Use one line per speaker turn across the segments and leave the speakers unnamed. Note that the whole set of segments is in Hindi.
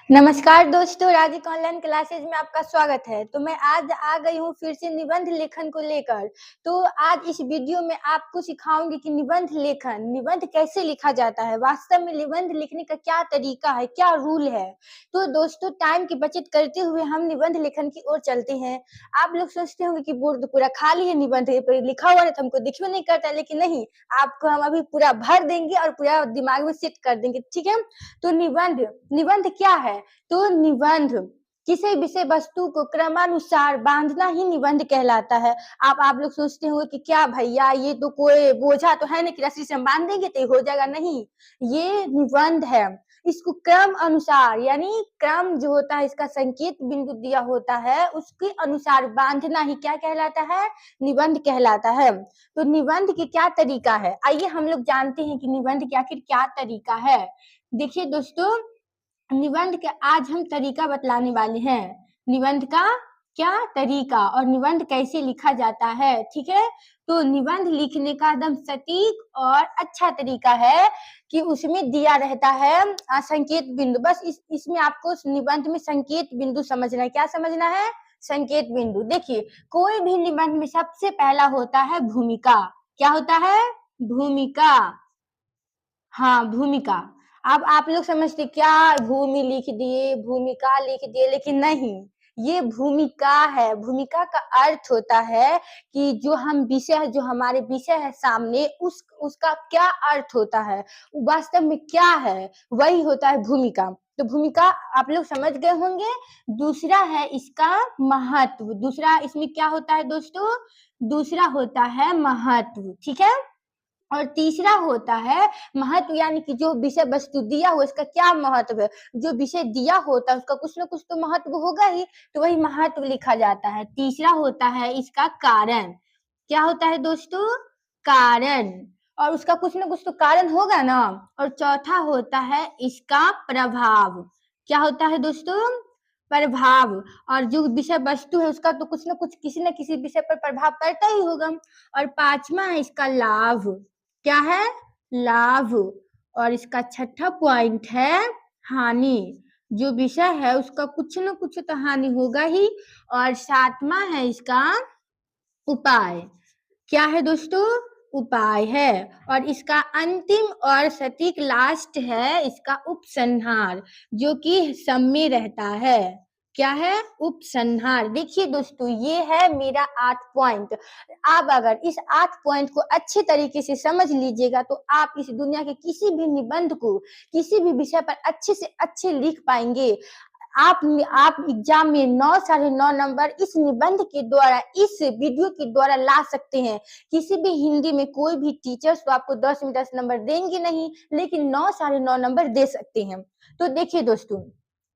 नमस्कार दोस्तों, राजिक ऑनलाइन क्लासेज में आपका स्वागत है। तो मैं आज आ गई हूँ फिर से निबंध लेखन को लेकर। तो आज इस वीडियो में आपको सिखाऊंगी कि निबंध कैसे लिखा जाता है, वास्तव में निबंध लिखने का क्या तरीका है, क्या रूल है। तो दोस्तों, टाइम की बचत करते हुए हम निबंध लेखन की ओर चलते हैं। आप लोग सोचते होंगे कि बोर्ड तो पूरा खाली है, निबंध पर लिखा हुआ है तो हमको दिखने नहीं करता, लेकिन नहीं, आपको हम अभी पूरा भर देंगे और पूरा दिमाग में सेट कर देंगे, ठीक है। तो निबंध निबंध क्या है? तो निबंध किसी विषय वस्तु को क्रमानुसार बांधना ही निबंध कहलाता है। आप लोग सोचते होंगे कि क्या भैया, ये तो कोई बोझा तो है नहीं कि रस्सी से हम बांध देंगे तो हो जाएगा। नहीं, ये निबंध है। इसको क्रम अनुसार, यानी क्रम जो होता है, इसका संकेत बिंदु दिया होता है, उसके अनुसार बांधना ही क्या कहलाता है? निबंध कहलाता है। तो निबंध के क्या तरीका है, आइए हम लोग जानते हैं कि निबंध के आखिर क्या तरीका है। देखिए दोस्तों, निबंध के आज हम तरीका बतलाने वाले हैं। निबंध का क्या तरीका और निबंध कैसे लिखा जाता है, ठीक है। तो निबंध लिखने का एकदम सटीक और अच्छा तरीका है कि उसमें दिया रहता है संकेत बिंदु। बस इसमें आपको निबंध में संकेत बिंदु समझना है। क्या समझना है? संकेत बिंदु। देखिए, कोई भी निबंध में सबसे पहला होता है भूमिका। क्या होता है? भूमिका। हाँ, भूमिका। अब आप लोग समझते क्या, भूमि लिख दिए, भूमिका लिख दिए, लेकिन नहीं, ये भूमिका है। भूमिका का अर्थ होता है कि जो हमारे विषय है सामने, उसका क्या अर्थ होता है, वास्तव में क्या है, वही होता है भूमिका। तो भूमिका आप लोग समझ गए होंगे। दूसरा है इसका महत्व। दूसरा इसमें क्या होता है दोस्तों? दूसरा होता है महत्व, ठीक है। और तीसरा होता है महत्व, यानी कि जो विषय वस्तु दिया हो इसका क्या महत्व है। जो विषय दिया होता है उसका कुछ ना कुछ तो महत्व होगा ही, तो वही महत्व लिखा जाता है। तीसरा होता है इसका कारण। क्या होता है दोस्तों? कारण। और उसका कुछ ना कुछ तो कारण होगा ना। और चौथा होता है इसका प्रभाव। क्या होता है दोस्तों? प्रभाव। और जो विषय वस्तु है उसका तो कुछ ना कुछ किसी न किसी विषय पर प्रभाव पड़ता ही होगा। और पांचवा है इसका लाभ। क्या है? लाभ। और इसका छठा पॉइंट है हानि। जो विषय है उसका कुछ न कुछ तो हानि होगा ही। और सातवां है इसका उपाय। क्या है दोस्तों? उपाय है। और इसका अंतिम और सटीक लास्ट है इसका उपसंहार, जो कि सब में रहता है। क्या है? उपसंहार। देखिए दोस्तों, ये है मेरा 8 पॉइंट। आप अगर इस 8 पॉइंट को अच्छे तरीके से समझ लीजिएगा तो आप इस दुनिया के किसी भी निबंध को, किसी भी विषय पर अच्छे से अच्छे लिख पाएंगे। आप एग्जाम में 9 साढ़े 9 नंबर इस निबंध के द्वारा, इस वीडियो के द्वारा ला सकते हैं। किसी भी हिंदी में कोई भी टीचर्स तो आपको 10 में 10 नंबर देंगे नहीं, लेकिन 9 साढ़े 9 नंबर दे सकते हैं। तो देखिए दोस्तों,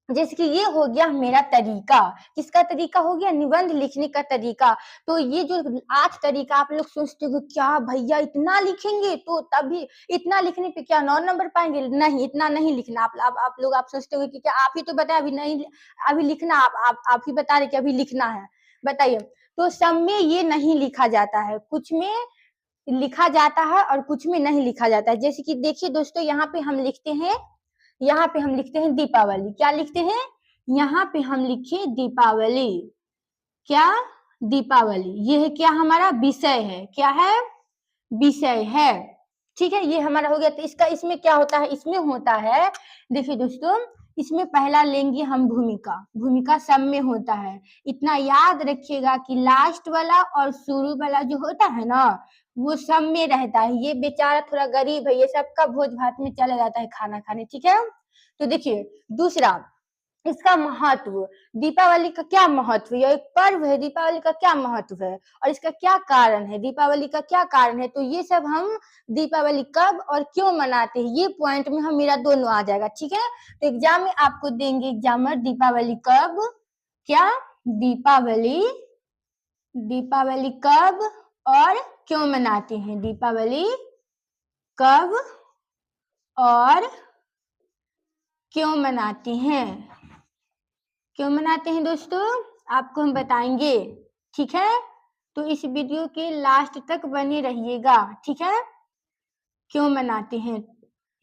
जैसे कि ये हो गया मेरा तरीका। किसका तरीका हो गया? निबंध लिखने का तरीका। तो ये जो 8 तरीका, आप लोग सोचते हो क्या भैया इतना लिखेंगे तो तभी, इतना लिखने पे क्या 9 नंबर पाएंगे? नहीं, इतना नहीं लिखना। आप लोग आप सोचते हो कि क्या आप ही तो बताए अभी नहीं, अभी लिखना, आप ही बता रहे कि अभी लिखना है, बताइए। तो सब में ये नहीं लिखा जाता है, कुछ में लिखा जाता है और कुछ में नहीं लिखा जाता है। जैसे कि देखिए दोस्तों, यहाँ पे हम लिखते हैं दीपावली। क्या लिखते हैं? यहाँ पे हम लिखे दीपावली। क्या? दीपावली। ये है क्या? हमारा विषय है। क्या है? विषय है, ठीक है। ये हमारा हो गया। तो इसमें क्या होता है? इसमें होता है, देखिए दोस्तों, इसमें पहला लेंगे हम भूमिका। भूमिका सब में होता है। इतना याद रखिएगा कि लास्ट वाला और शुरू वाला जो होता है ना, वो सब में रहता है। ये बेचारा थोड़ा गरीब है, ये सबका भोज भात में चला जाता है खाना खाने, ठीक है। तो देखिए, दूसरा इसका महत्व। दीपावली का क्या महत्व है? यह एक पर्व है, दीपावली का क्या महत्व है और इसका क्या कारण है, दीपावली का क्या कारण है। तो ये सब हम दीपावली कब और क्यों मनाते हैं, ये पॉइंट में हम मेरा दोनों आ जाएगा, ठीक है। तो एग्जाम में आपको देंगे एग्जामर दीपावली कब, क्या दीपावली दीपावली कब और क्यों मनाते हैं, दीपावली कब और क्यों मनाते हैं, क्यों मनाते हैं दोस्तों, आपको हम बताएंगे, ठीक है। तो इस वीडियो के लास्ट तक बने रहिएगा, ठीक है। क्यों मनाते हैं,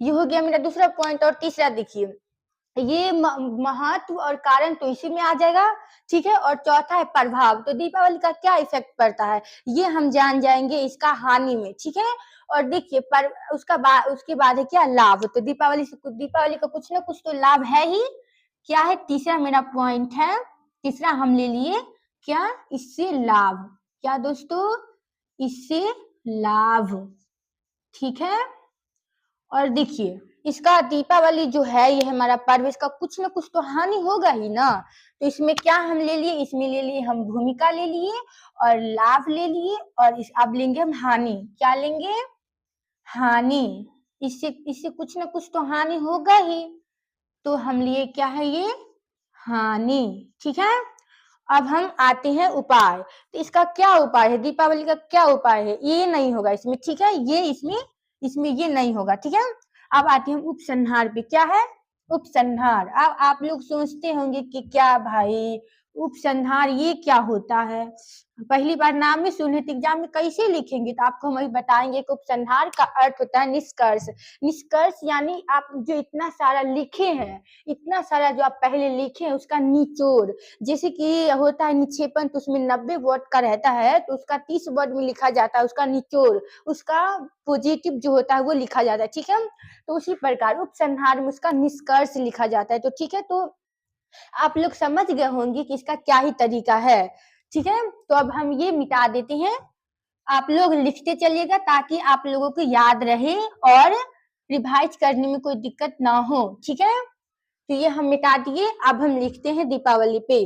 ये हो गया मेरा दूसरा पॉइंट। और तीसरा देखिए, ये महत्व और कारण तो इसी में आ जाएगा, ठीक है। और चौथा है प्रभाव, तो दीपावली का क्या इफेक्ट पड़ता है ये हम जान जाएंगे इसका हानि में, ठीक है। और देखिए पर उसके बाद है क्या, लाभ। तो दीपावली का कुछ ना कुछ तो लाभ है ही। क्या है, तीसरा मेरा पॉइंट है, तीसरा हम ले लिए क्या, इससे लाभ। क्या दोस्तों, इससे लाभ, ठीक है। और देखिए इसका दीपावली जो है ये हमारा पर्व, इसका कुछ ना कुछ तो हानि होगा ही ना। तो इसमें क्या हम ले लिए, इसमें ले लिए हम भूमिका ले लिए और लाभ ले लिए, और अब लेंगे हम हानि। क्या लेंगे, हानि। इससे इससे कुछ ना कुछ तो हानि होगा ही, तो हम लिए क्या है ये, हानि, ठीक है। अब हम आते हैं उपाय। तो इसका क्या उपाय है, दीपावली का क्या उपाय है, ये नहीं होगा इसमें, ठीक है। ये इसमें ये नहीं होगा, ठीक है। अब आते हैं उपसंहार पे। क्या है, उपसंहार। अब आप लोग सोचते होंगे कि क्या भाई उपसंहार ये क्या होता है, पहली बार नाम ही सुने तो एग्जाम में कैसे लिखेंगे। तो आपको हम अभी बताएंगे कि उपसंहार का अर्थ होता है निष्कर्ष। निष्कर्ष यानी आप जो इतना सारा लिखे हैं, इतना सारा जो आप पहले लिखे हैं उसका निचोड़। जैसे कि होता है निक्षेपण, तो उसमें 90 वर्ड का रहता है, तो उसका 30 वर्ड में लिखा जाता है, उसका निचोड़, उसका पॉजिटिव जो होता है वो लिखा जाता है, ठीक है। तो उसी प्रकार उपसंहार में उसका निष्कर्ष लिखा जाता है। तो ठीक है, तो आप लोग समझ गए होंगे कि इसका क्या ही तरीका है, ठीक है। तो अब हम ये मिटा देते हैं, आप लोग लिखते चलिएगा ताकि आप लोगों को याद रहे और रिवाइज करने में कोई दिक्कत ना हो, ठीक है। तो ये हम मिटा दिए, अब हम लिखते हैं दीपावली पे।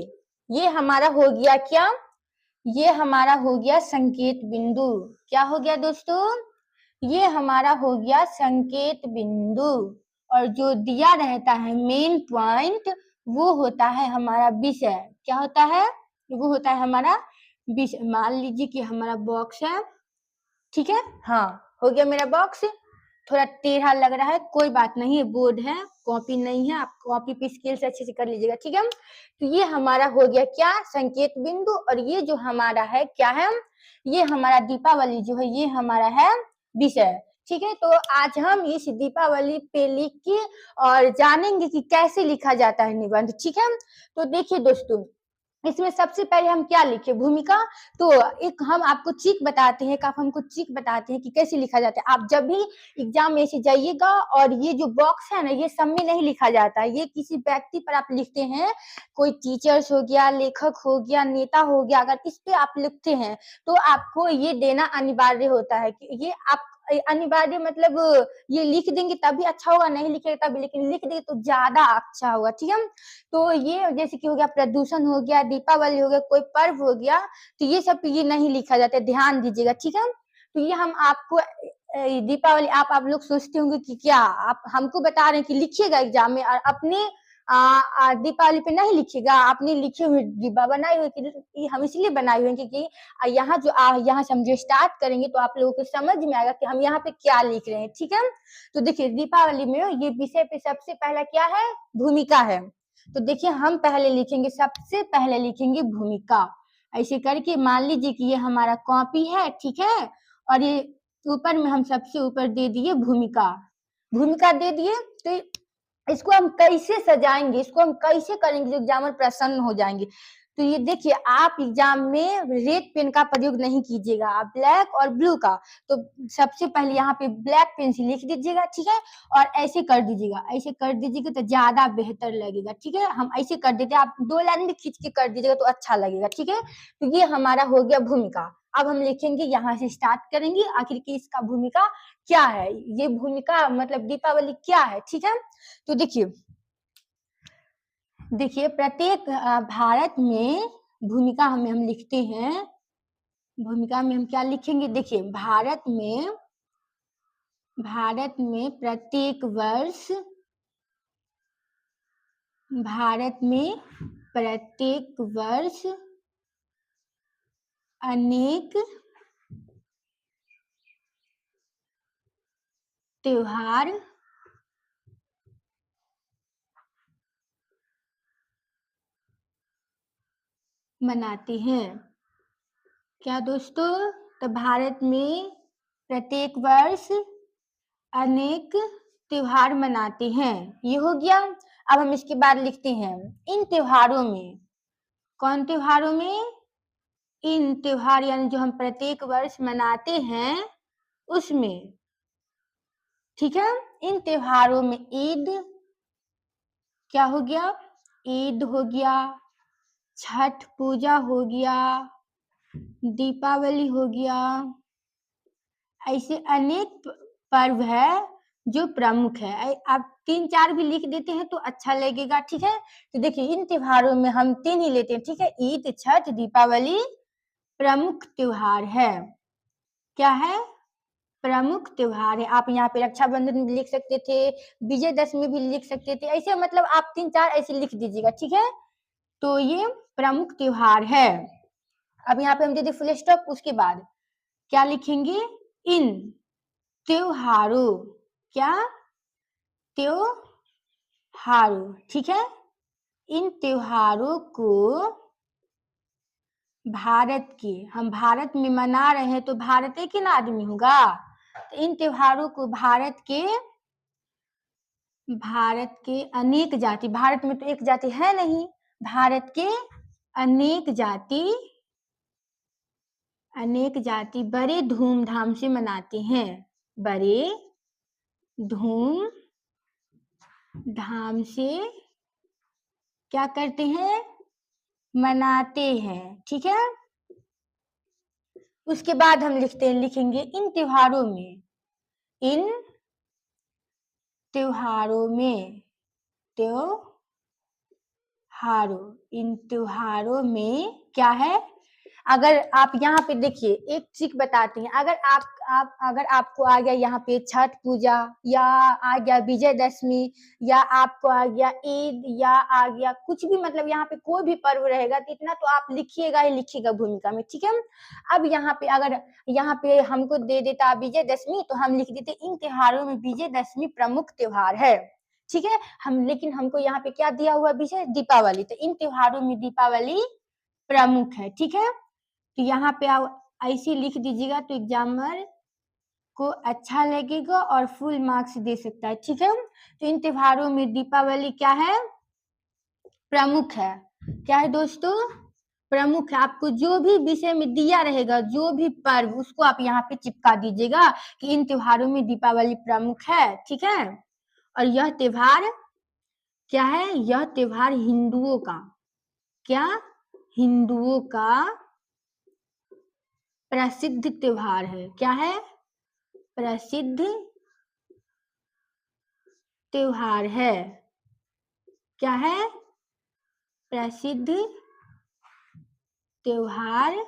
ये हमारा हो गया क्या, ये हमारा हो गया संकेत बिंदु। क्या हो गया दोस्तों, ये हमारा हो गया संकेत बिंदु। और जो दिया रहता है मेन पॉइंट, वो होता है हमारा विषय। क्या होता है, वो होता है हमारा विषय। मान लीजिए कि हमारा बॉक्स है, ठीक है। हाँ, हो गया मेरा बॉक्स। थोड़ा टेढ़ा लग रहा है, कोई बात नहीं, बोर्ड है, कॉपी नहीं है, आप कॉपी पे स्केल से अच्छे से कर लीजिएगा, ठीक है। तो ये हमारा हो गया क्या, संकेत बिंदु। और ये जो हमारा है क्या है, ये हमारा दीपावली जो है ये हमारा है विषय, ठीक है। तो आज हम इस दीपावली पे लिख के और जानेंगे कि कैसे लिखा जाता है निबंध, ठीक है। तो देखिए दोस्तों, इसमें सबसे पहले हम क्या लिखे, भूमिका। तो एक हम आपको ट्रिक बताते हैं, आप हमको ट्रिक बताते हैं कि कैसे लिखा जाता है। आप जब भी एग्जाम में से जाइएगा, और ये जो बॉक्स है ना, ये सब में नहीं लिखा जाता है, ये किसी व्यक्ति पर आप लिखते हैं, कोई टीचर्स हो गया, लेखक हो गया, नेता हो गया, अगर इस पे आप लिखते हैं तो आपको ये देना अनिवार्य होता है। कि ये आप अनिवार्य मतलब ये लिख देंगे तभी अच्छा होगा, नहीं लिखेंगे तभी, लेकिन लिख देंगे तो ज्यादा अच्छा होगा, ठीक है। तो ये जैसे कि हो गया प्रदूषण हो गया, दीपावली हो गया, कोई पर्व हो गया, तो ये सब ये नहीं लिखा जाता है, ध्यान दीजिएगा, ठीक है। तो ये हम आपको दीपावली आप लोग सोचते होंगे कि क्या आप हमको बता रहे हैं कि लिखिएगा एग्जाम में, और अपने दीपावली पे नहीं लिखिएगा, आपने लिखे हुए डिब्बा बनाए हुए कि हम इसलिए बनाए हुए हैं क्योंकि यहाँ से हम जो स्टार्ट करेंगे तो आप लोगों को समझ में आएगा कि हम यहाँ पे क्या लिख रहे हैं, ठीक है। तो देखिए दीपावली में ये विषय पे सबसे पहला क्या है, भूमिका है। तो देखिए हम पहले लिखेंगे, सबसे पहले लिखेंगे भूमिका। ऐसे करके मान लीजिए कि ये हमारा कॉपी है, ठीक है। और ये ऊपर में हम सबसे ऊपर दे दिए भूमिका, भूमिका दे दिए। तो इसको हम कैसे सजाएंगे, इसको हम कैसे करेंगे जो एग्जामिनर प्रसन्न हो जाएंगे। तो ये देखिए, आप एग्जाम में रेड पेन का प्रयोग नहीं कीजिएगा, आप ब्लैक और ब्लू का। तो सबसे पहले यहाँ पे ब्लैक पेन से लिख दीजिएगा, ठीक है। और ऐसे कर दीजिएगा, ऐसे कर दीजिएगा तो ज्यादा बेहतर लगेगा, ठीक है। हम ऐसे कर देते हैं, आप 2 लाइन भी खींच के कर दीजिएगा तो अच्छा लगेगा, ठीक है। तो ये हमारा हो गया भूमिका। अब हम लिखेंगे, यहाँ से स्टार्ट करेंगे आखिर की इसका भूमिका क्या है, ये भूमिका मतलब दीपावली क्या है, ठीक है। तो देखिए देखिए प्रत्येक भारत में भूमिका हमें हम लिखते हैं, भूमिका में हम क्या लिखेंगे, देखिए भारत में प्रत्येक वर्ष, भारत में प्रत्येक वर्ष अनेक त्योहार मनाते हैं। क्या दोस्तों, तो भारत में प्रत्येक वर्ष अनेक त्योहार मनाते हैं, ये हो गया। अब हम इसके बाद लिखते हैं इन त्योहारों में। कौन त्योहारों में? इन त्योहार यानी जो हम प्रत्येक वर्ष मनाते हैं उसमें। ठीक है, इन त्योहारों में ईद, क्या हो गया? ईद हो गया, छठ पूजा हो गया, दीपावली हो गया, ऐसे अनेक पर्व है जो प्रमुख है। आप 3-4 भी लिख देते हैं तो अच्छा लगेगा। ठीक है, तो देखिए इन त्योहारों में हम 3 ही लेते हैं। ठीक है, ईद, छठ, दीपावली प्रमुख त्योहार है। क्या है? प्रमुख त्योहार है। आप यहाँ पे रक्षाबंधन भी लिख सकते थे, विजयदशमी भी लिख सकते थे, ऐसे मतलब आप 3-4 ऐसे लिख दीजिएगा। ठीक है, तो ये प्रमुख त्योहार है। अब यहाँ पे हम दे दे फुल स्टॉप, उसके बाद क्या लिखेंगे? इन त्योहारों, क्या? त्योहारों। ठीक है, इन त्योहारों को भारत के, हम भारत में मना रहे हैं तो भारत एक ही ना आदमी होगा, तो इन त्योहारों को भारत के अनेक जाति, भारत में तो एक जाति है नहीं, भारत के अनेक जाति बड़े धूमधाम से मनाते हैं। बड़े धूमधाम से क्या करते हैं? मनाते हैं। ठीक है, उसके बाद हम लिखेंगे इन त्योहारों में, इन त्योहारों में, इन त्योहारों में क्या है? अगर आप यहाँ पे देखिए एक ट्रिक बताते हैं, अगर आपको आ गया यहाँ पे छठ पूजा, या आ गया विजयदशमी, या आपको आ गया ईद, या आ गया कुछ भी, मतलब यहाँ पे कोई भी पर्व रहेगा तो इतना तो आप लिखिएगा ही लिखिएगा भूमिका में। ठीक है, अब यहाँ पे अगर यहाँ पे हमको दे देता विजयदशमी तो हम लिख देते इन त्योहारों में विजयदशमी प्रमुख त्योहार है। ठीक है, लेकिन हमको यहाँ पे क्या दिया हुआ विषय? दीपावली, तो इन त्योहारों में दीपावली प्रमुख है। ठीक है, तो यहाँ पे आप ऐसे लिख दीजिएगा तो एग्जामिनर को अच्छा लगेगा और फुल मार्क्स दे सकता है। ठीक है, तो इन त्योहारों में दीपावली क्या है? प्रमुख है। क्या है दोस्तों? प्रमुख है। आपको जो भी विषय में दिया रहेगा, जो भी पर्व, उसको आप यहाँ पे चिपका दीजिएगा कि इन त्योहारों में दीपावली प्रमुख है। ठीक है, और यह त्योहार क्या है? यह त्योहार हिंदुओं का, क्या? हिंदुओं का प्रसिद्ध त्योहार है। क्या है? प्रसिद्ध त्योहार है। क्या है? प्रसिद्ध त्योहार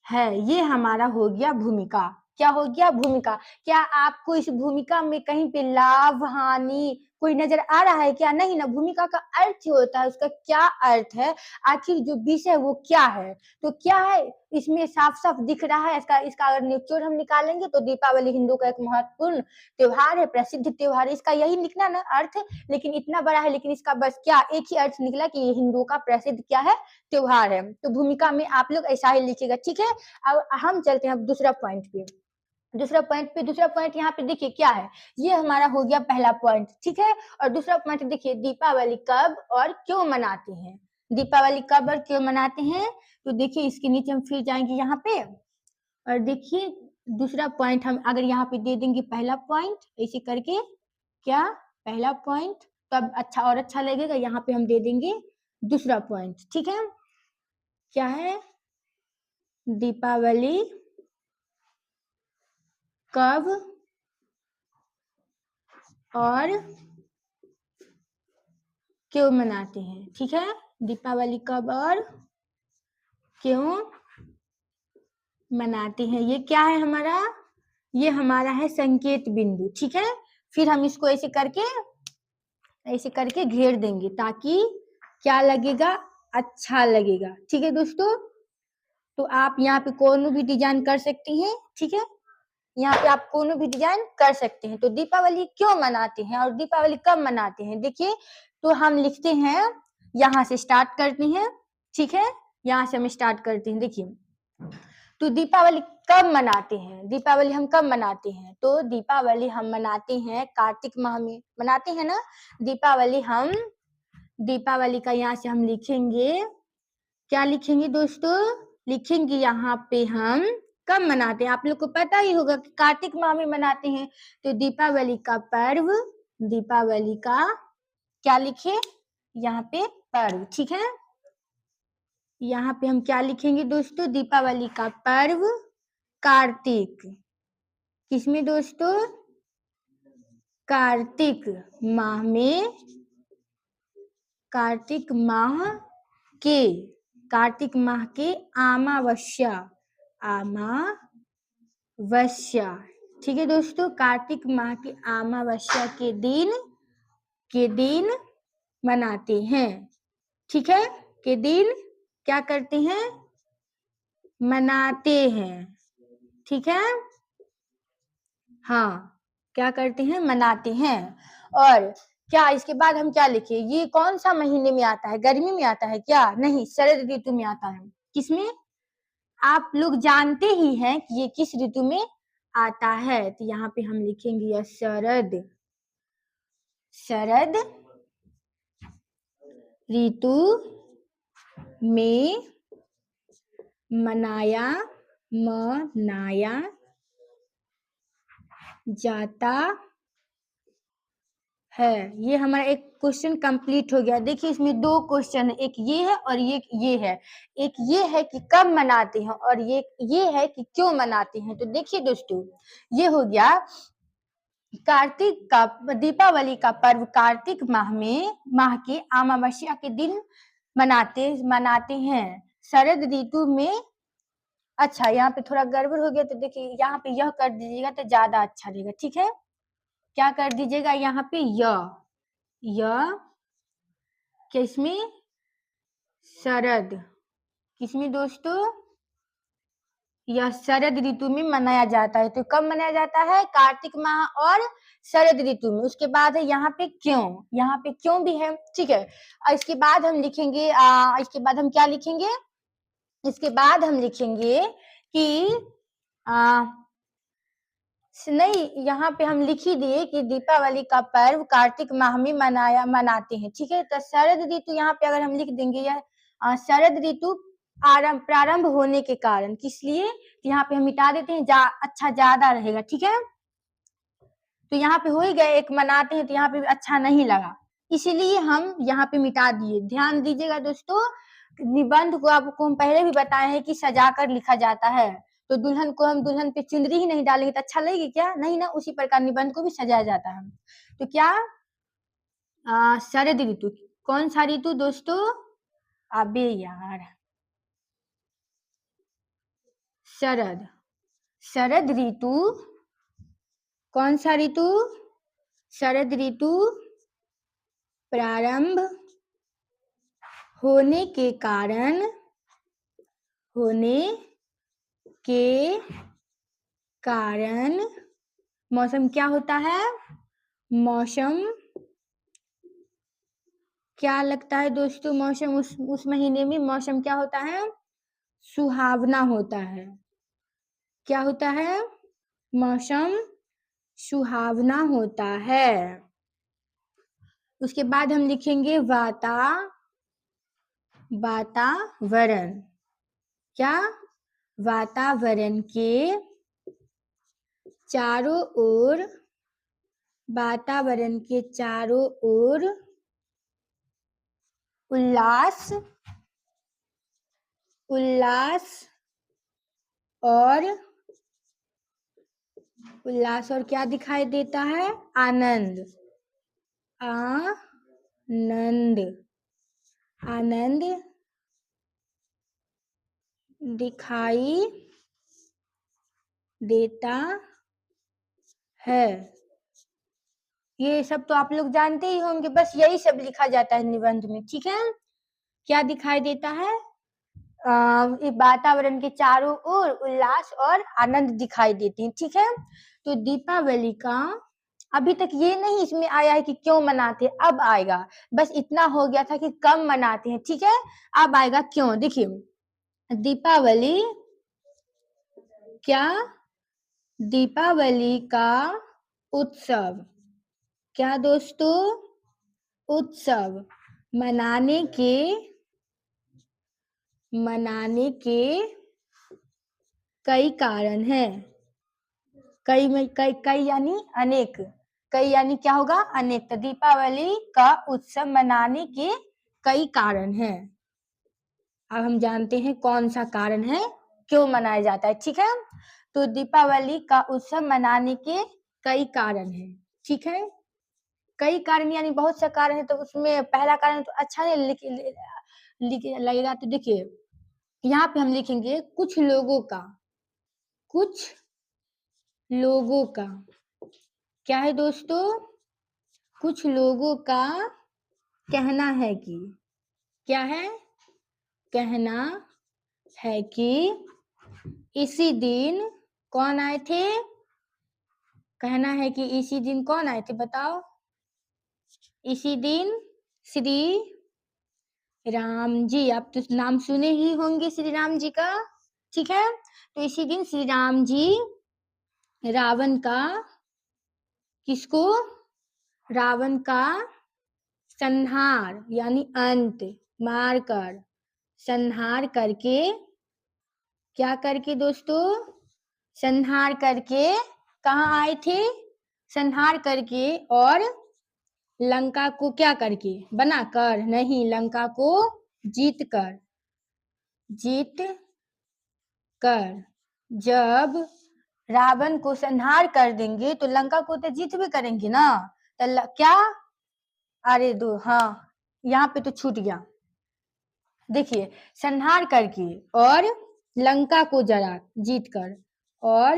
है। ये हमारा हो गया भूमिका। क्या हो गया? भूमिका। क्या आपको इस भूमिका में कहीं पे लाभ हानि कोई नजर आ रहा है? क्या नहीं ना, भूमिका का अर्थ होता है, उसका क्या अर्थ है, आखिर जो विषय वो क्या है, तो क्या है इसमें साफ साफ दिख रहा है। इसका अगर निचोड़ हम निकालेंगे तो दीपावली हिंदू का एक महत्वपूर्ण त्योहार है, प्रसिद्ध त्योहार है, इसका यही निकला ना अर्थ। लेकिन इतना बड़ा है, लेकिन इसका बस क्या एक ही अर्थ निकला कि ये हिंदुओं का प्रसिद्ध क्या है? त्योहार है। तो भूमिका में आप लोग ऐसा ही लिखिएगा। ठीक है, अब हम चलते हैं अब दूसरा पॉइंट पे। दूसरा पॉइंट यहाँ पे देखिए क्या है, ये हमारा हो गया पहला पॉइंट। ठीक है, और दूसरा पॉइंट देखिए दीपावली कब और क्यों मनाते हैं। दीपावली कब और क्यों मनाते हैं, तो देखिए इसके नीचे हम फिर जाएंगे यहाँ पे, और देखिए दूसरा पॉइंट हम अगर यहाँ पे दे देंगे पहला पॉइंट ऐसे करके, क्या? पहला पॉइंट, तब अच्छा और अच्छा लगेगा। यहाँ पे हम दे देंगे दूसरा पॉइंट। ठीक है, क्या है? दीपावली कब और क्यों मनाते हैं। ठीक है, दीपावली कब और क्यों मनाते हैं, ये क्या है हमारा? ये हमारा है संकेत बिंदु। ठीक है, फिर हम इसको ऐसे करके घेर देंगे ताकि क्या लगेगा? अच्छा लगेगा। ठीक है दोस्तों, तो आप यहाँ पे कोनो भी डिजाइन कर सकते हैं। ठीक है, यहाँ पे आप कोनो भी डिजाइन कर सकते हैं। तो दीपावली क्यों मनाते हैं और दीपावली कब मनाते हैं, देखिए तो हम लिखते हैं, यहाँ से स्टार्ट करते हैं। ठीक है, यहाँ से हम स्टार्ट करते हैं। देखिए तो दीपावली कब मनाते हैं? दीपावली हम कब मनाते हैं? तो दीपावली हम मनाते हैं कार्तिक माह में, मनाते हैं ना। दीपावली का यहाँ से हम लिखेंगे, क्या लिखेंगे दोस्तों? लिखेंगे यहाँ पे हम कब मनाते हैं। आप लोग को पता ही होगा कि कार्तिक माह में मनाते हैं। तो दीपावली का पर्व, दीपावली का क्या लिखे यहाँ पे? पर्व। ठीक है, यहाँ पे हम क्या लिखेंगे दोस्तों? दीपावली का पर्व कार्तिक, किसमें दोस्तों? कार्तिक माह में, कार्तिक माह के, कार्तिक माह के अमावस्या, अमावस्या। ठीक है दोस्तों, कार्तिक माह की अमावस्या के दिन मनाते हैं। ठीक है, के दिन क्या करते हैं? मनाते हैं। ठीक है, हाँ, क्या करते हैं? मनाते हैं। और क्या इसके बाद हम क्या लिखे? ये कौन सा महीने में आता है? गर्मी में आता है क्या? नहीं, शरद ऋतु में आता है। किसमें? आप लोग जानते ही हैं कि ये किस ऋतु में आता है। तो यहाँ पे हम लिखेंगे यह शरद, शरद ऋतु में मनाया जाता है। ये हमारा एक क्वेश्चन कंप्लीट हो गया। देखिए इसमें दो क्वेश्चन है, एक ये है और ये है। एक ये है कि कब मनाते हैं और ये है कि क्यों मनाते हैं। तो देखिए दोस्तों, ये हो गया कार्तिक का, दीपावली का पर्व कार्तिक माह के अमावस्या के दिन मनाते हैं शरद ऋतु में। अच्छा, यहाँ पे थोड़ा गड़बड़ हो गया, तो देखिए यहाँ पे यह कर दीजिएगा तो ज्यादा अच्छा रहेगा। ठीक है, क्या कर दीजिएगा यहाँ पे? यह किसमें? शरद, किसमें दोस्तों? यह शरद ऋतु में मनाया जाता है। तो कब मनाया जाता है? कार्तिक माह और शरद ऋतु में। उसके बाद है यहाँ पे क्यों, यहाँ पे क्यों भी है। ठीक है, इसके बाद हम लिखेंगे, इसके बाद हम क्या लिखेंगे? इसके बाद हम लिखेंगे कि नहीं, यहाँ पे हम लिख ही दिए कि दीपावली का पर्व कार्तिक माह में मनाते हैं। ठीक है, तो शरद ऋतु यहाँ पे अगर हम लिख देंगे, यह शरद ऋतु प्रारंभ होने के कारण, किस लिए? तो यहाँ पे हम मिटा देते हैं, अच्छा ज्यादा रहेगा। ठीक है, तो यहाँ पे हो ही गए, एक मनाते हैं तो यहाँ पे अच्छा नहीं लगा, इसीलिए हम यहाँ पे मिटा दिए। ध्यान दीजिएगा दोस्तों, निबंध को आपको हम पहले भी बताए हैं कि सजाकर लिखा जाता है। तो दुल्हन को हम दुल्हन पे चुनरी ही नहीं डालेंगे तो अच्छा लगेगी क्या? नहीं ना, उसी प्रकार निबंध को भी सजाया जाता है। तो क्या शरद ऋतु, कौन सा ऋतु दोस्तों? अबे यार, शरद ऋतु, कौन सा ऋतु? शरद ऋतु प्रारंभ होने के कारण मौसम क्या होता है? मौसम क्या लगता है दोस्तों? मौसम उस महीने में मौसम क्या होता है? सुहावना होता है। क्या होता है? मौसम सुहावना होता है। उसके बाद हम लिखेंगे वातावरण, क्या? वातावरण के चारों ओर उल्लास और क्या दिखाई देता है? आनंद दिखाई देता है। ये सब तो आप लोग जानते ही होंगे, बस यही सब लिखा जाता है निबंध में। ठीक है, क्या दिखाई देता है? वातावरण के चारों ओर उल्लास और आनंद दिखाई देते हैं। ठीक है, तो दीपावली का अभी तक ये नहीं इसमें आया है कि क्यों मनाते हैं, अब आएगा। बस इतना हो गया था कि कब मनाते हैं। ठीक है, अब आएगा क्यों। देखिए, दीपावली क्या दीपावली का उत्सव, क्या दोस्तों, उत्सव मनाने के कई कारण हैं। कई में कई यानी अनेक, कई यानी क्या होगा, अनेक। तो दीपावली का उत्सव मनाने के कई कारण हैं। अब हम जानते हैं कौन सा कारण है, क्यों मनाया जाता है। ठीक है, तो दीपावली का उत्सव मनाने के कई कारण हैं। ठीक है, कई कारण यानी बहुत सा कारण है। तो उसमें पहला कारण तो अच्छा नहीं लिख लगेगा। तो देखिए यहाँ पे हम लिखेंगे कुछ लोगों का क्या है दोस्तों, कुछ लोगों का कहना है कि, क्या है, कहना है कि इसी दिन कौन आए थे, कहना है कि इसी दिन कौन आए थे, बताओ। इसी दिन श्री राम जी, आप तो नाम सुने ही होंगे श्री राम जी का। ठीक है, तो इसी दिन श्री राम जी रावण का, किसको, रावण का संहार यानी अंत मारकर, संहार करके, क्या करके दोस्तों, संहार करके कहाँ आए थे, संहार करके, और लंका को क्या करके, बनाकर नहीं, लंका को जीत कर जब रावण को संहार कर देंगे तो लंका को तो जीत भी करेंगे ना। तो क्या, अरे दो, हाँ यहाँ पे तो छूट गया। देखिए संहार करके और लंका को जरा जीत कर, और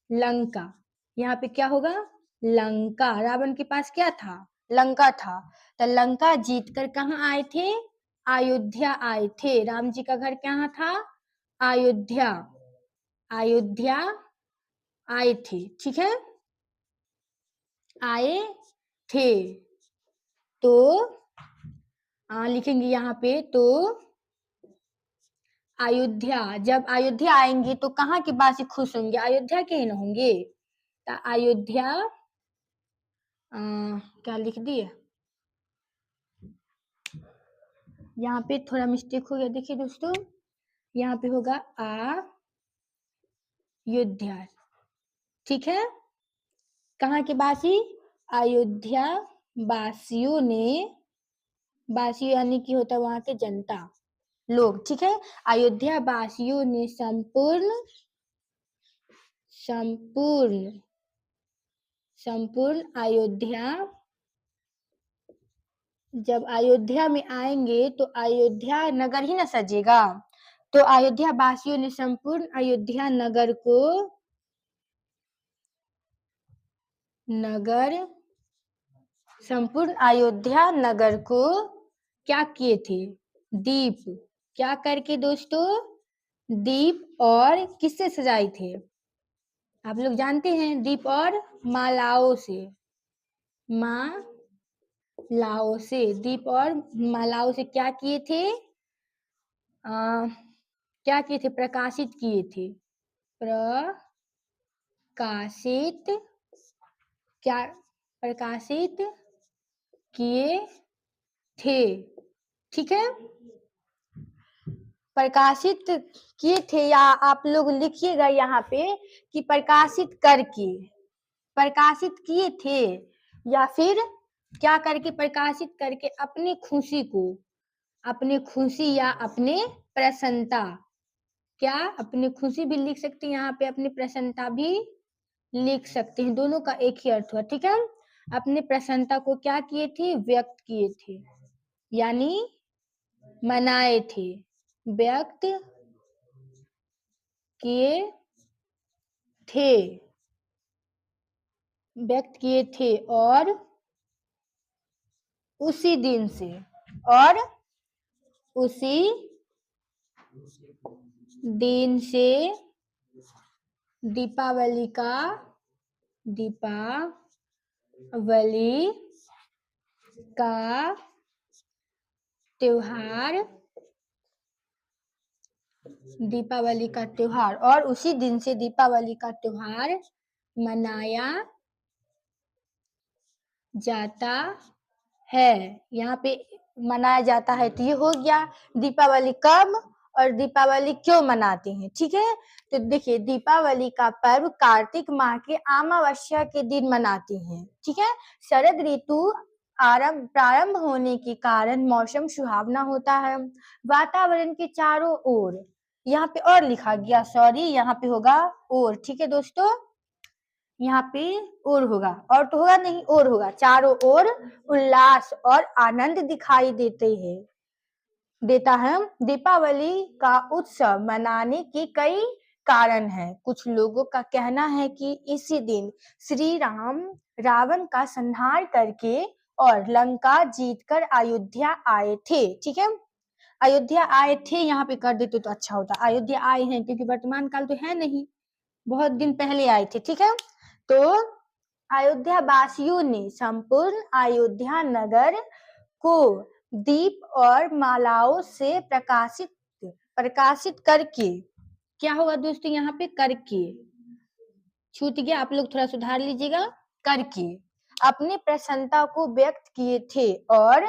लंका, यहाँ पे क्या होगा, लंका, रावण के पास क्या था, लंका था। तो लंका जीत कर कहाँ आए थे, अयोध्या आए थे। राम जी का घर कहाँ था, अयोध्या आए थे। ठीक है, आए थे। तो लिखेंगे यहाँ पे, तो अयोध्या, जब अयोध्या आएंगे तो कहाँ के वासी खुश होंगे, अयोध्या के ही न होंगे। तो अयोध्या, क्या लिख दिए, यहाँ पे थोड़ा मिस्टेक हो गया। देखिए दोस्तों यहाँ पे होगा अयोध्या। ठीक है, कहाँ के वासी, अयोध्या वासियों ने, वासी यानी कि होता है वहां के जनता लोग। ठीक है, अयोध्या वासियों ने संपूर्ण अयोध्या, जब अयोध्या में आएंगे तो अयोध्या नगर ही ना सजेगा। तो अयोध्या वासियों ने संपूर्ण अयोध्या नगर को, संपूर्ण अयोध्या नगर को क्या किए थे, दीप, क्या करके दोस्तों, दीप और किससे सजाए थे, आप लोग जानते हैं, दीप और मालाओं से, मालाओं से, दीप और मालाओं से क्या किए थे, क्या किए थे, प्रकाशित किए थे, प्रकाशित, क्या प्रकाशित किए थे। ठीक है, प्रकाशित किए थे, या आप लोग लिखिएगा यहाँ पे कि प्रकाशित करके, प्रकाशित किए थे, या फिर क्या करके, प्रकाशित करके अपनी खुशी को, अपने खुशी या अपने प्रसन्नता, क्या अपनी खुशी भी लिख सकते हैं यहाँ पे, अपनी प्रसन्नता भी लिख सकते हैं, दोनों का एक ही अर्थ हुआ। ठीक है, अपनी प्रसन्नता को क्या किए थे, व्यक्त किए थे, यानी मनाए थे, व्यक्त किए थे, व्यक्त किए थे, और उसी दिन से, और उसी दिन से दीपावली का त्योहार दीपावली का त्योहार, और उसी दिन से दीपावली का त्योहार मनाया जाता है। यहाँ पे मनाया जाता है, तो ये हो गया दीपावली कब और दीपावली क्यों मनाते हैं। ठीक है, तो देखिए दीपावली का पर्व कार्तिक माह के अमावस्या के दिन मनाते हैं। ठीक है, शरद ऋतु प्रारंभ होने के कारण मौसम सुहावना होता है। वातावरण के चारों ओर, यहाँ पे और लिखा गया, सॉरी, यहाँ पे होगा और। ठीक है दोस्तों, यहाँ पे और होगा, और तो होगा नहीं, और होगा। चारों ओर उल्लास और आनंद दिखाई देता है। दीपावली का उत्सव मनाने के कई कारण हैं। कुछ लोगों का कहना है कि इसी दिन श्री राम रावण का संहार करके और लंका जीतकर अयोध्या आए थे। ठीक है, अयोध्या आए थे यहाँ पे कर देते तो अच्छा होता, अयोध्या आए हैं, क्योंकि वर्तमान काल तो है नहीं, बहुत दिन पहले आए थे। ठीक है, तो अयोध्या वासियों ने संपूर्ण अयोध्या नगर को दीप और मालाओं से प्रकाशित करके, क्या होगा दोस्तों यहाँ पे, करके छूट गया, आप लोग थोड़ा सुधार लीजिएगा, करके अपनी प्रसन्नता को व्यक्त किए थे। और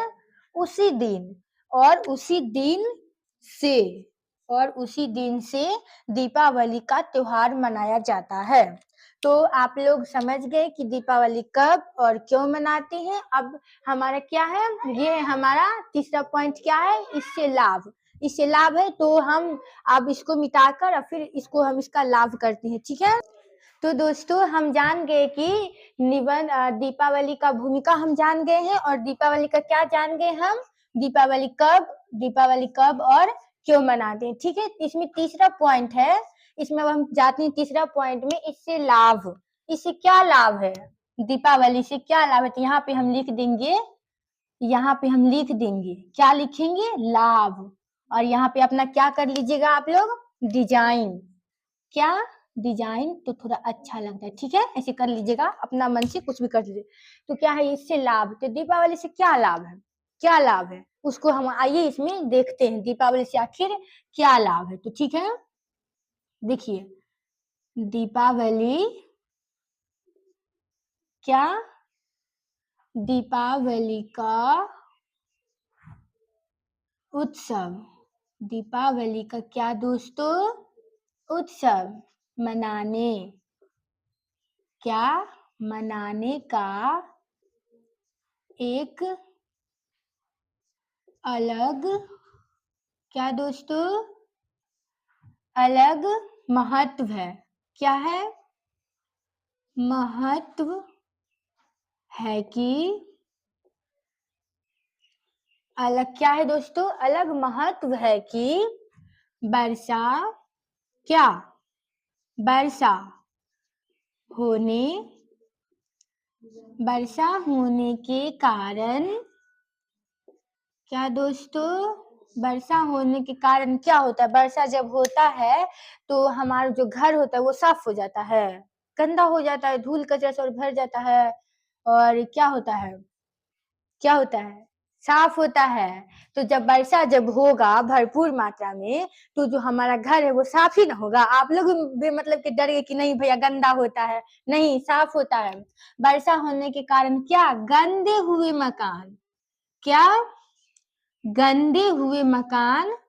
उसी दिन से उसी दिन से दीपावली का त्योहार मनाया जाता है। तो आप लोग समझ गए कि दीपावली कब और क्यों मनाते हैं। अब हमारा क्या है, ये हमारा तीसरा पॉइंट क्या है, इससे लाभ है, तो हम अब इसको मिटाकर और फिर इसको हम इसका लाभ करते हैं। ठीक है, तो दोस्तों हम जान गए कि दीपावली का भूमिका हम जान गए हैं, और दीपावली का क्या जान गए हम, दीपावली कब और क्यों मनाते हैं। ठीक है, इसमें तीसरा पॉइंट है, इसमें अब हम जाते हैं तीसरा पॉइंट में, इससे क्या लाभ है, दीपावली से क्या लाभ है। तो यहाँ पे हम लिख देंगे, क्या लिखेंगे, लाभ। और यहाँ पे अपना क्या कर लीजिएगा आप लोग, डिजाइन, तो थोड़ा अच्छा लगता है। ठीक है, ऐसे कर लीजिएगा, अपना मन से कुछ भी कर लीजिए। तो क्या है इससे लाभ, तो दीपावली से क्या लाभ है, उसको हम आइए इसमें देखते हैं, दीपावली से आखिर क्या लाभ है। तो ठीक है, देखिए दीपावली का उत्सव, दीपावली का क्या दोस्तों, उत्सव मनाने का एक अलग, क्या दोस्तों, अलग महत्व है। क्या है, महत्व है कि अलग, क्या है दोस्तों, अलग महत्व है कि वर्षा होने के कारण, क्या दोस्तों, वर्षा होने के कारण क्या होता है, वर्षा जब होता है तो हमारा जो घर होता है वो साफ हो जाता है, गंदा हो जाता है, धूल कचरा से भर जाता है, और क्या होता है, साफ होता है। तो जब होगा भरपूर मात्रा में, तो जो हमारा घर है वो साफ ही ना होगा। आप लोग भी मतलब कि डर गए कि नहीं भैया गंदा होता है, नहीं, साफ होता है। वर्षा होने के कारण क्या, गंदे हुए मकान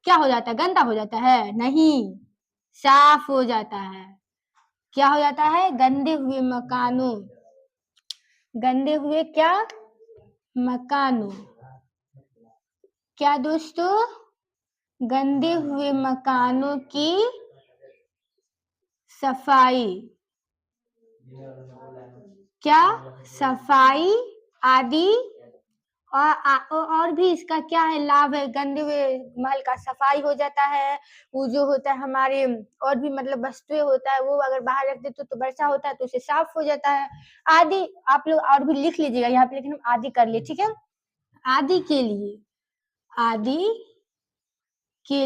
क्या हो जाता है, गंदा हो जाता है, नहीं, साफ हो जाता है। क्या हो जाता है, गंदे हुए क्या, मकानों, क्या दोस्तों, गंदे हुए मकानों की सफाई, आदि, और भी इसका क्या है, लाभ है। गंदे हुए महल का सफाई हो जाता है, वो जो होता है हमारे और भी मतलब वस्तुएं होता है, वो अगर बाहर रख देते तो वर्षा होता है तो उसे साफ हो जाता है, आदि। आप लोग और भी लिख लीजिएगा यहाँ पे, लेकिन हम आदि कर लिए। ठीक है, आदि के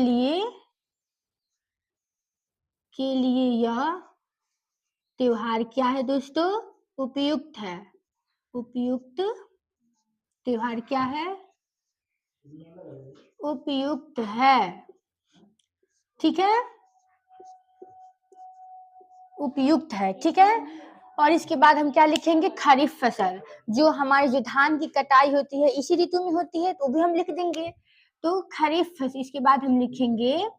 लिए यह त्योहार क्या है दोस्तों, उपयुक्त त्योहार क्या है, उपयुक्त है। ठीक है, उपयुक्त है, ठीक है। और इसके बाद हम क्या लिखेंगे, खरीफ फसल, जो हमारी जो धान की कटाई होती है इसी ऋतु में होती है, तो भी हम लिख देंगे। तो खरीफ फसल, इसके बाद हम लिखेंगे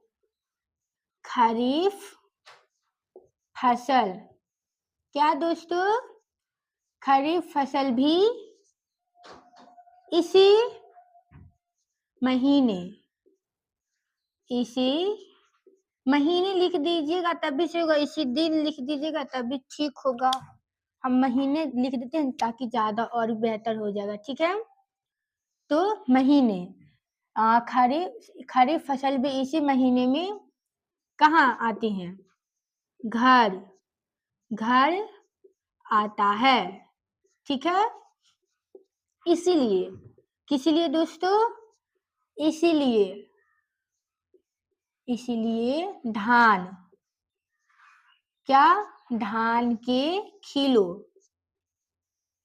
खरीफ फसल। क्या दोस्तों, खरीफ फसल भी इसी महीने, इसी महीने लिख दीजिएगा तभी से होगा, इसी दिन लिख दीजिएगा तभी ठीक होगा। हम महीने लिख देते हैं ताकि ज्यादा और बेहतर हो जाएगा, ठीक है। तो महीने, खरीफ फसल भी इसी महीने में कहाँ आती हैं, घर घर आता है, ठीक है। इसीलिए, किसीलिए दोस्तों, इसीलिए इसीलिए धान, क्या, धान के खिलो,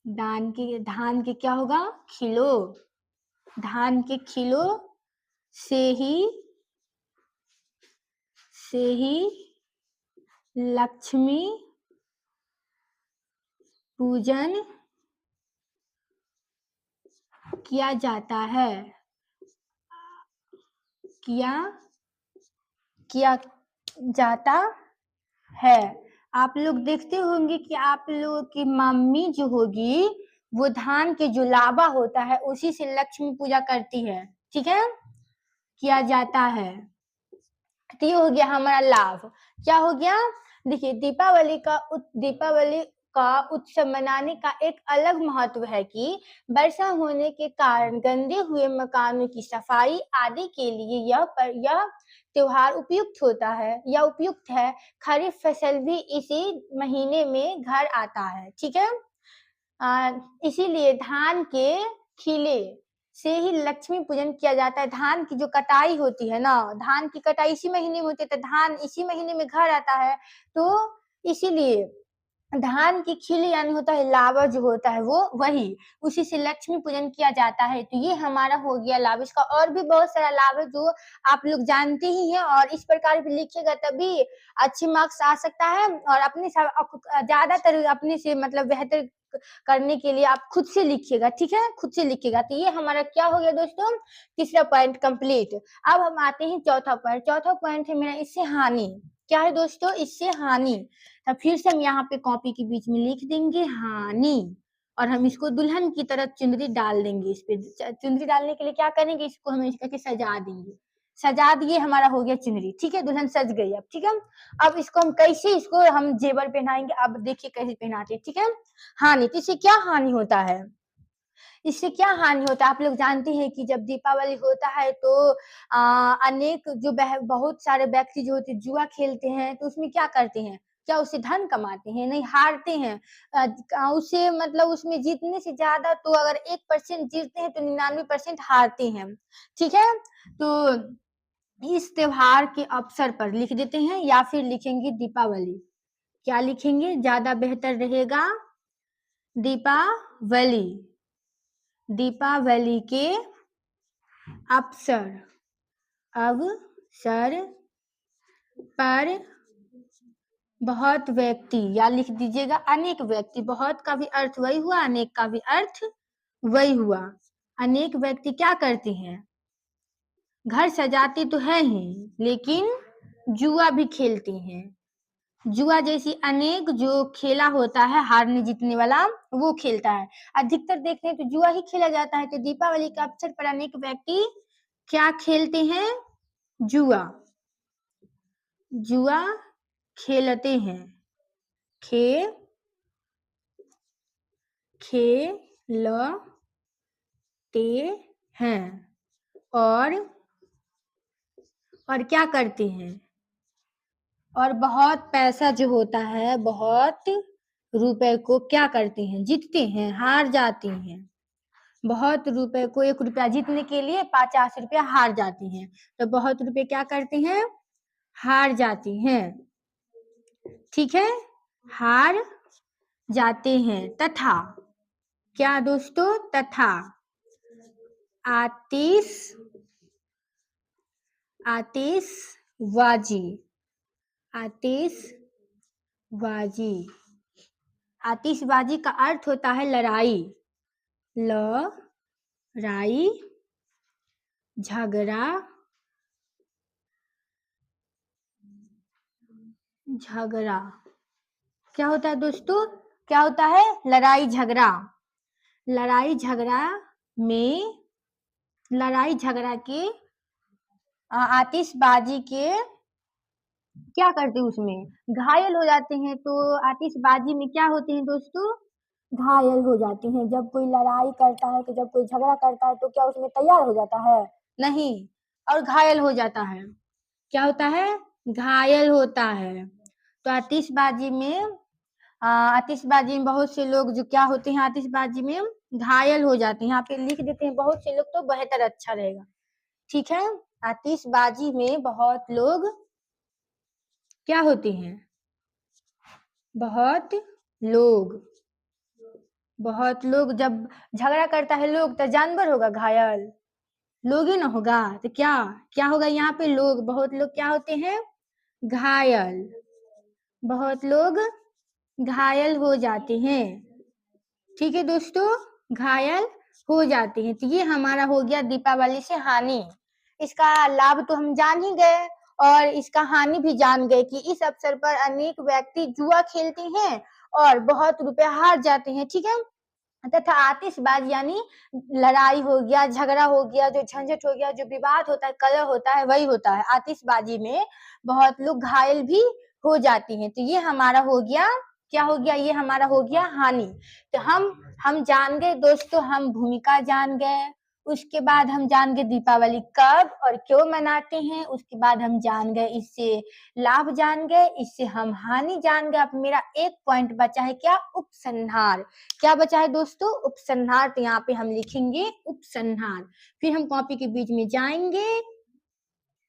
धान के क्या होगा, खिलो, धान के खिलो से ही लक्ष्मी पूजन किया जाता है, किया जाता है। आप लोग देखते होंगे कि आप लोगों की मम्मी जो होगी वो धान के जो लावा होता है उसी से लक्ष्मी पूजा करती है, ठीक है, किया जाता है। तो ये हो गया हमारा लाभ। क्या हो गया, देखिए दीपावली का उत्सव मनाने का एक अलग महत्व है कि वर्षा होने के कारण गंदे हुए मकानों की सफाई आदि के लिए यह त्योहार उपयुक्त होता है या उपयुक्त है। खरीफ फसल भी इसी महीने में घर आता है, ठीक है। इसीलिए धान के खिले से ही लक्ष्मी पूजन किया जाता है। धान की जो कटाई होती है ना, धान की कटाई इसी महीने में होती है, तो धान इसी महीने में घर आता है, तो इसीलिए धान की खिली यानी होता है लावा जो होता है वो वही, उसी से लक्ष्मी पूजन किया जाता है। तो ये हमारा हो गया लाभ। इसका और भी बहुत सारा लाभ है जो आप लोग जानते ही हैं, और इस प्रकार भी लिखिएगा तभी अच्छे मार्क्स आ सकता है। और अपने ज्यादातर अपने से मतलब बेहतर करने के लिए आप खुद से लिखिएगा, ठीक है, खुद से लिखिएगा। तो ये हमारा क्या हो गया दोस्तों, तीसरा पॉइंट कंप्लीट। अब हम आते हैं चौथा पॉइंट। चौथा पॉइंट है मेरा इससे हानि। क्या है दोस्तों, इससे हानि। तब फिर से हम यहाँ पे कॉपी के बीच में लिख देंगे हानि, और हम इसको दुल्हन की तरह चुनरी डाल देंगे। इस पे चुनरी डालने के लिए क्या करेंगे, इसको हम इस करके सजा देंगे, सजा दिए, हमारा हो गया चुनरी, ठीक है, दुल्हन सज गई अब, ठीक है। अब इसको हम कैसे, इसको हम जेवर पहनाएंगे, अब देखिए कैसे पहनाते हैं, ठीक है। हानि, तो इससे क्या हानि होता है, इससे क्या हानि होता है, आप लोग जानते हैं कि जब दीपावली होता है तो अनेक जो बहुत सारे व्यक्ति जो होते जुआ खेलते हैं, तो उसमें क्या करते हैं, क्या उससे धन कमाते हैं, नहीं, हारते हैं। उसे मतलब उसमें जीतने से ज्यादा, तो अगर 1% जीतते हैं तो 99% हारते हैं, ठीक है। तो इस त्योहार के अवसर पर लिख देते हैं, या फिर लिखेंगे दीपावली, क्या लिखेंगे ज्यादा बेहतर रहेगा, दीपावली, दीपावली के अवसर पर बहुत व्यक्ति, या लिख दीजिएगा अनेक व्यक्ति, बहुत का भी अर्थ वही हुआ, अनेक का भी अर्थ वही हुआ। अनेक व्यक्ति क्या करते हैं, घर सजाते तो है ही लेकिन जुआ भी खेलते हैं। जुआ जैसी अनेक जो खेला होता है हारने जीतने वाला, वो खेलता है। अधिकतर देखते हैं तो जुआ ही खेला जाता है। तो दीपावली के अवसर पर अनेक व्यक्ति क्या खेलते हैं, जुआ, जुआ खेलते हैं, खेलते हैं, और क्या करते हैं, और बहुत पैसा जो होता है, बहुत रुपए को क्या करते हैं, जीतते हैं, हार जाते हैं। बहुत रुपए को 1 रुपया जीतने के लिए 50 रुपया हार जाती हैं, तो बहुत रुपए क्या करते हैं, हार जाती हैं, ठीक है, हार जाते हैं। तथा, क्या दोस्तों, तथा आतिशबाजी, बाजी। आतिशबाजी का अर्थ होता है लड़ाई, लड़ाई, झगड़ा, झगड़ा। क्या होता है दोस्तों? क्या होता है? लड़ाई झगड़ा। लड़ाई झगड़ा में, लड़ाई झगड़ा के आतिशबाजी के क्या करते हैं, उसमें घायल हो जाते हैं। तो आतिशबाजी में क्या होते हैं दोस्तों? घायल हो जाते हैं। जब कोई लड़ाई करता है, तो जब कोई झगड़ा करता है, तो क्या उसमें तैयार हो जाता है? नहीं, और घायल हो जाता है। क्या होता है? घायल होता है। तो आतिशबाजी में आतिशबाजी में बहुत से लोग जो क्या होते हैं, आतिशबाजी में घायल हो जाते हैं। यहाँ पे लिख देते हैं बहुत से लोग, तो बेहतर अच्छा रहेगा। ठीक है, आतिशबाजी में बहुत लोग क्या होते हैं? बहुत लोग। बहुत लोग जब झगड़ा करता है लोग, तो जानवर होगा घायल, लोग ही ना होगा। तो क्या क्या होगा यहाँ पे? लोग, बहुत लोग क्या होते हैं? घायल। बहुत लोग घायल हो जाते हैं। ठीक है दोस्तों, घायल हो जाते हैं। तो ये हमारा हो गया दीपावली से हानि। इसका लाभ तो हम जान ही गए, और इसका हानि भी जान गए कि इस अवसर पर अनेक व्यक्ति जुआ खेलते हैं और बहुत रुपए हार जाते हैं। ठीक है, तथा आतिशबाजी यानी लड़ाई हो गया, झगड़ा हो गया, जो झंझट हो गया, जो विवाद होता है, कलह होता है, वही होता है। आतिशबाजी में बहुत लोग घायल भी हो जाती हैं। तो ये हमारा हो गया, क्या हो गया? ये हमारा हो गया हानि। तो हम जान गए दोस्तों, हम भूमिका जान गए। उसके बाद हम जान गए दीपावली कब और क्यों मनाते हैं। उसके बाद हम जान गए, इससे लाभ जान गए, इससे हम हानि जान गए। अब मेरा एक पॉइंट बचा है, क्या? उपसंहार। क्या बचा है दोस्तों? उपसंहार। तो यहाँ पे हम लिखेंगे उपसंहार। फिर हम कॉपी के बीच में जाएंगे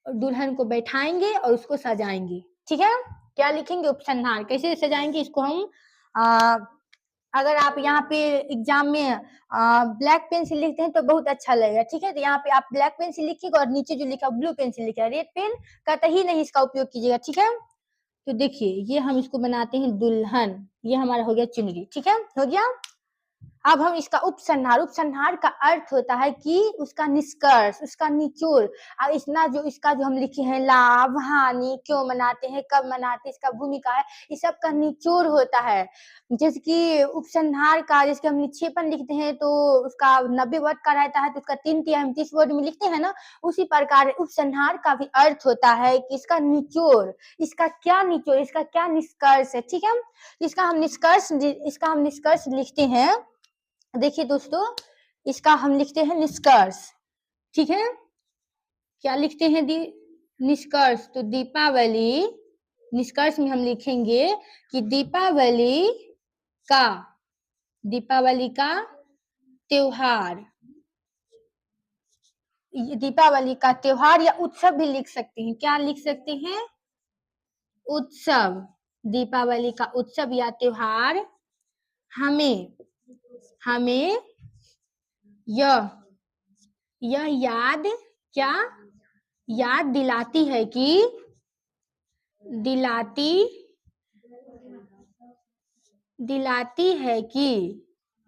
और दुल्हन को बैठाएंगे और उसको सजाएंगे। ठीक है, क्या लिखेंगे? उपसंहार। कैसे सजाएंगे इसको हम? अगर आप यहाँ पे एग्जाम में ब्लैक पेन से लिखते हैं तो बहुत अच्छा लगेगा। ठीक है, तो यहाँ पे आप ब्लैक पेन से लिखिएगा और नीचे जो लिखा ब्लू पेन से लिखा, रेड पेन कतई नहीं इसका उपयोग कीजिएगा। ठीक है, तो देखिए ये हम इसको बनाते हैं दुल्हन। ये हमारा हो गया चुनरी। ठीक है, हो गया। अब हम इसका उपसंहार। उपसंहार का अर्थ होता है कि उसका निष्कर्ष, उसका निचोड़। अब इसना जो इसका जो हम लिखे हैं लाभ, हानि, क्यों मनाते हैं, कब मनाते हैं, इसका भूमिका है, इस सब का निचोड़ होता है। जैसे कि उपसंहार का, जैसे हम निक्षेपण लिखते हैं तो उसका 90 वर्ड का रहता है, तो उसका 3 तिहाई हम 30 वर्ड में लिखते हैं ना। उसी प्रकार उपसंहार का भी अर्थ होता है कि इसका निचोड़, इसका क्या निचोड़, इसका क्या निष्कर्ष है। ठीक है, इसका हम निष्कर्ष लिखते हैं। देखिए दोस्तों, इसका हम लिखते हैं निष्कर्ष। ठीक है, क्या लिखते हैं? निष्कर्ष। तो दीपावली, निष्कर्ष में हम लिखेंगे कि दीपावली का त्योहार, दीपावली का त्योहार या उत्सव भी लिख सकते हैं। क्या लिख सकते हैं? उत्सव। दीपावली का उत्सव या त्योहार हमें यह याद, क्या याद दिलाती है कि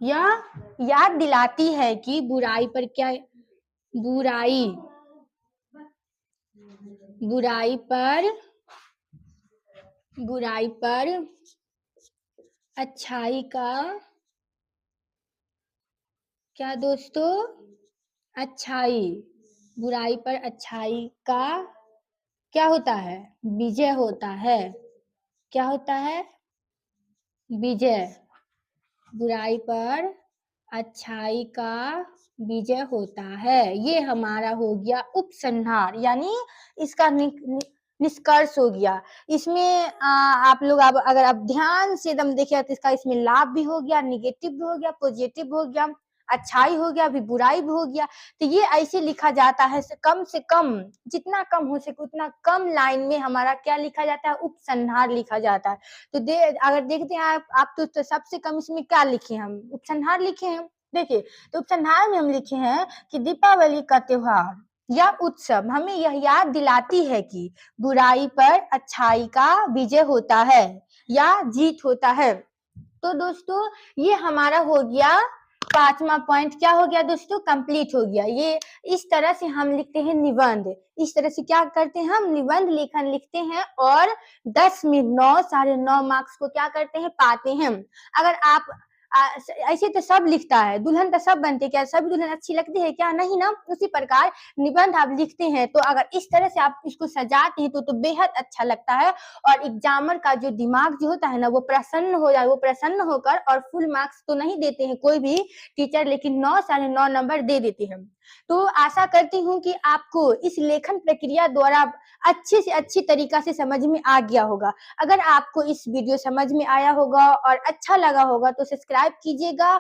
यह याद दिलाती है कि बुराई पर क्या, बुराई पर अच्छाई का, क्या दोस्तों? अच्छाई। बुराई पर अच्छाई का क्या होता है? विजय होता है। क्या होता है? विजय। बुराई पर अच्छाई का विजय होता है। ये हमारा हो गया उपसंहार, यानी इसका निष्कर्ष हो गया। इसमें आप लोग अगर आप ध्यान से एकदम देखिए तो इसका इसमें लाभ भी हो गया, निगेटिव भी हो गया, पॉजिटिव हो गया, अच्छाई हो गया, अभी बुराई भी हो गया। तो ये ऐसे लिखा जाता है, कम से कम, जितना कम हो सके उतना कम लाइन में हमारा क्या लिखा जाता है? उपसंहार लिखा जाता है। तो अगर देखते हैं आप तो सबसे कम इसमें क्या लिखे? हम उपसंहार लिखे हैं। देखिए, तो उपसंहार में हम लिखे हैं कि दीपावली का त्योहार या उत्सव हमें यह याद दिलाती है कि बुराई पर अच्छाई का विजय होता है। या जीत होता है। तो दोस्तों ये हमारा हो गया 5वां पॉइंट, क्या हो गया दोस्तों, कंप्लीट हो गया। ये इस तरह से हम लिखते हैं निबंध। इस तरह से क्या करते हैं, हम निबंध लेखन लिखते हैं और 10 में 9 साढ़े 9 मार्क्स को क्या करते हैं, पाते हैं। अगर आप ऐसे तो सब लिखता है, दुल्हन तो सब बनते, क्या सभी दुल्हन अच्छी लगती है क्या, नहीं ना। उसी प्रकार निबंध आप लिखते हैं तो अगर इस तरह से आप इसको सजाते हैं तो बेहद अच्छा लगता है और एग्जामर का जो दिमाग जो होता है ना वो प्रसन्न हो जाए, वो प्रसन्न होकर, और फुल मार्क्स तो नहीं देते हैं कोई भी टीचर, लेकिन 9 साढ़े 9 नंबर दे देते हैं। तो आशा करती हूँ कि आपको इस लेखन प्रक्रिया द्वारा अच्छे से अच्छी तरीका से समझ में आ गया होगा। अगर आपको इस वीडियो समझ में आया होगा और अच्छा लगा होगा तो सब्सक्राइब कीजिएगा